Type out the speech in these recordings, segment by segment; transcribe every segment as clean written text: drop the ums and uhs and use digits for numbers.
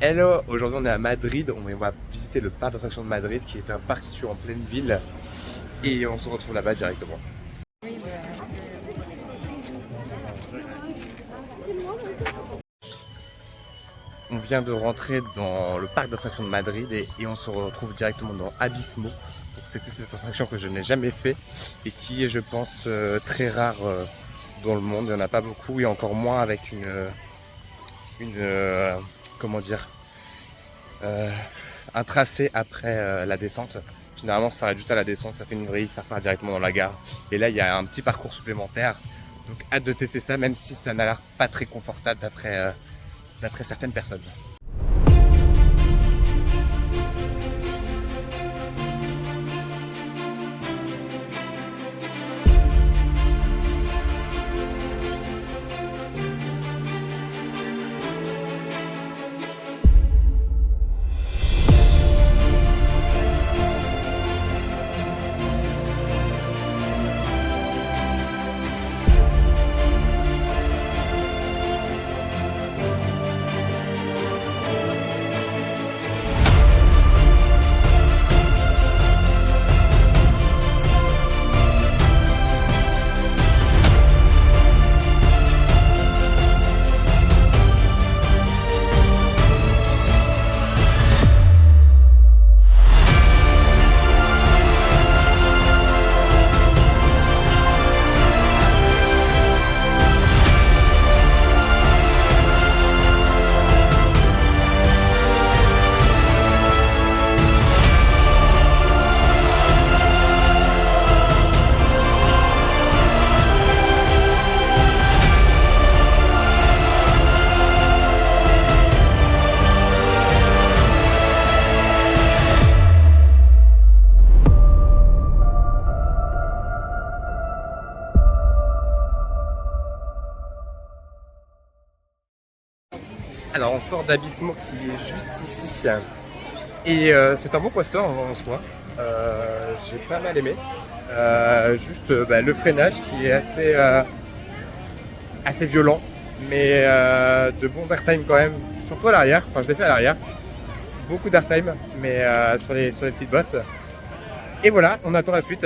Hello, aujourd'hui on est à Madrid, on va visiter le parc d'attractions de Madrid qui est un parc situé en pleine ville et on se retrouve là-bas directement. On vient de rentrer dans le parc d'attractions de Madrid et on se retrouve directement dans Abismo pour tester cette attraction que je n'ai jamais fait et qui est, je pense, très rare dans le monde. Il n'y en a pas beaucoup et encore moins avec comment dire, un tracé après la descente. Généralement ça s'arrête juste à la descente, ça fait une vrille, ça repart directement dans la gare. Et là il y a un petit parcours supplémentaire. Donc hâte de tester ça, même si ça n'a l'air pas très confortable d'après certaines personnes. Alors on sort d'Abismo qui est juste ici et c'est un bon coaster en soi, j'ai pas mal aimé, juste le freinage qui est assez violent mais de bons airtime quand même, surtout à l'arrière, enfin je l'ai fait à l'arrière, beaucoup d'airtime mais sur les petites bosses et voilà, on attend la suite.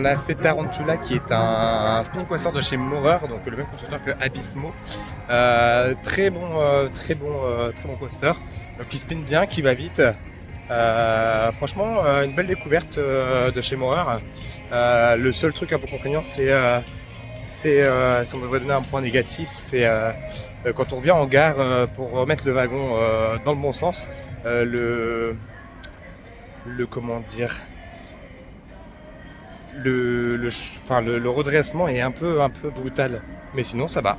on a fait Tarantula qui est un spinning coaster de chez Maurer, donc le même constructeur que Abismo. Très bon coaster, donc qui spin bien, qui va vite. Franchement, une belle découverte de chez Maurer. Le seul truc un peu contraignant, c'est si on devrait donner un point négatif, c'est quand on revient en gare pour remettre le wagon dans le bon sens, comment dire, le redressement est un peu brutal, mais sinon ça va.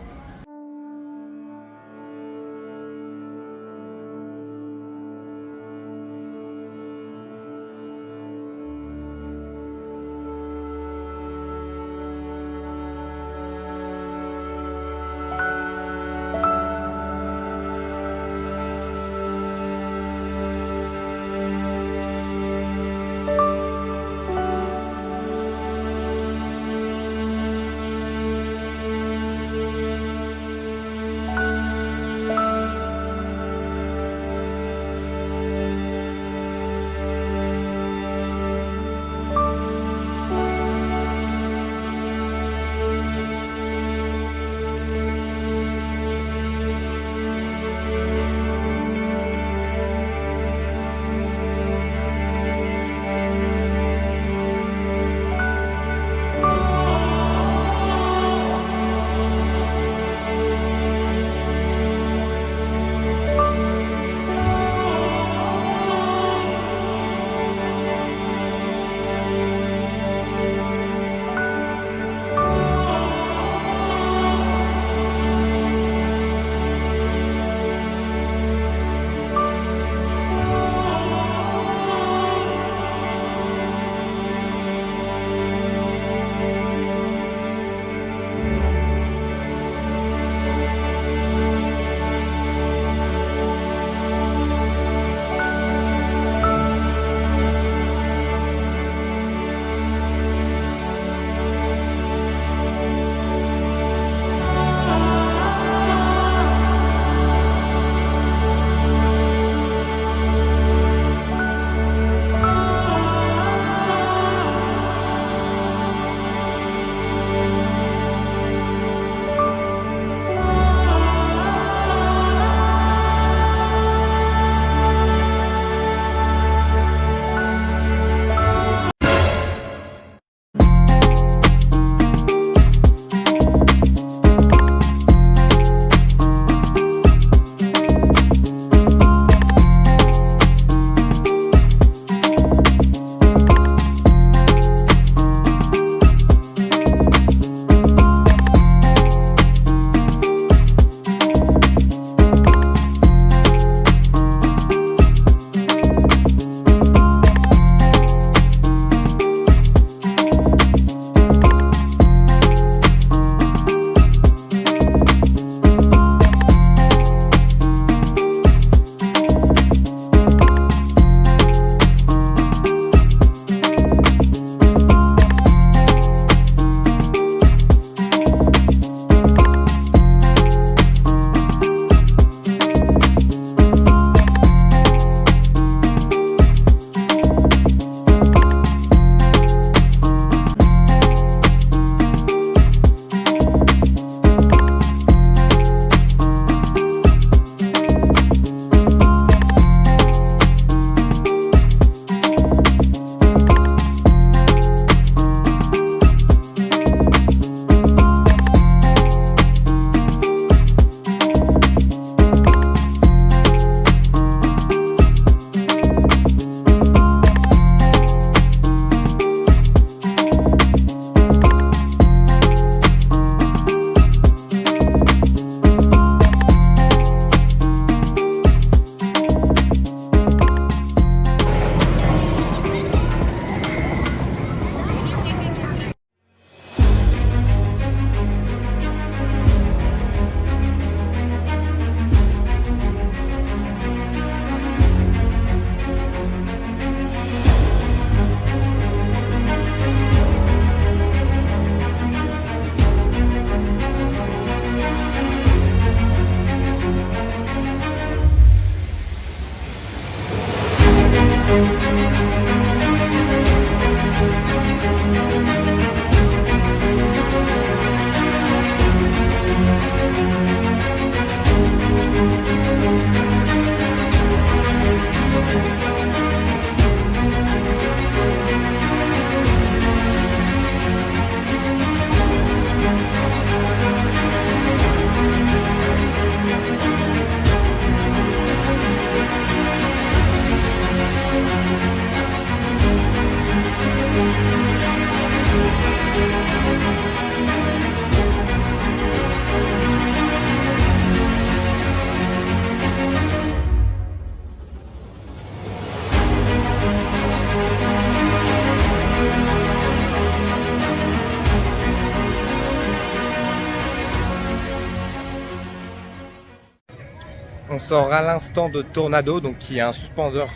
sort à l'instant de Tornado, donc qui est un suspended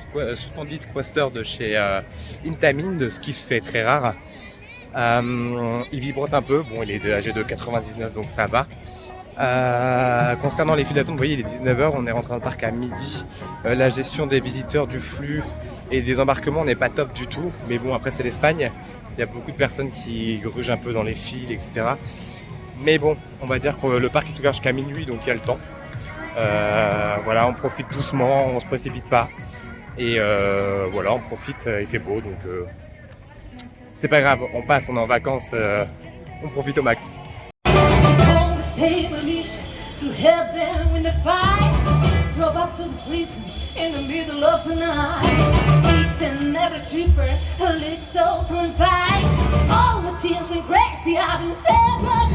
coaster de chez Intamin, de ce qui se fait très rare. Il vibrote un peu, bon il est âgé de 99 donc ça va. Concernant les files d'attente, vous voyez il est 19h, on est rentré dans le parc à midi. La gestion des visiteurs, du flux et des embarquements n'est pas top du tout, mais bon après c'est l'Espagne, il y a beaucoup de personnes qui grugent un peu dans les files, etc. Mais bon, on va dire que le parc est ouvert jusqu'à minuit, donc il y a le temps. Voilà, on profite doucement, on se précipite pas. Et voilà, on profite, il fait beau, donc c'est pas grave, on passe, on est en vacances, on profite au max. All the tears regret, see I've been severed.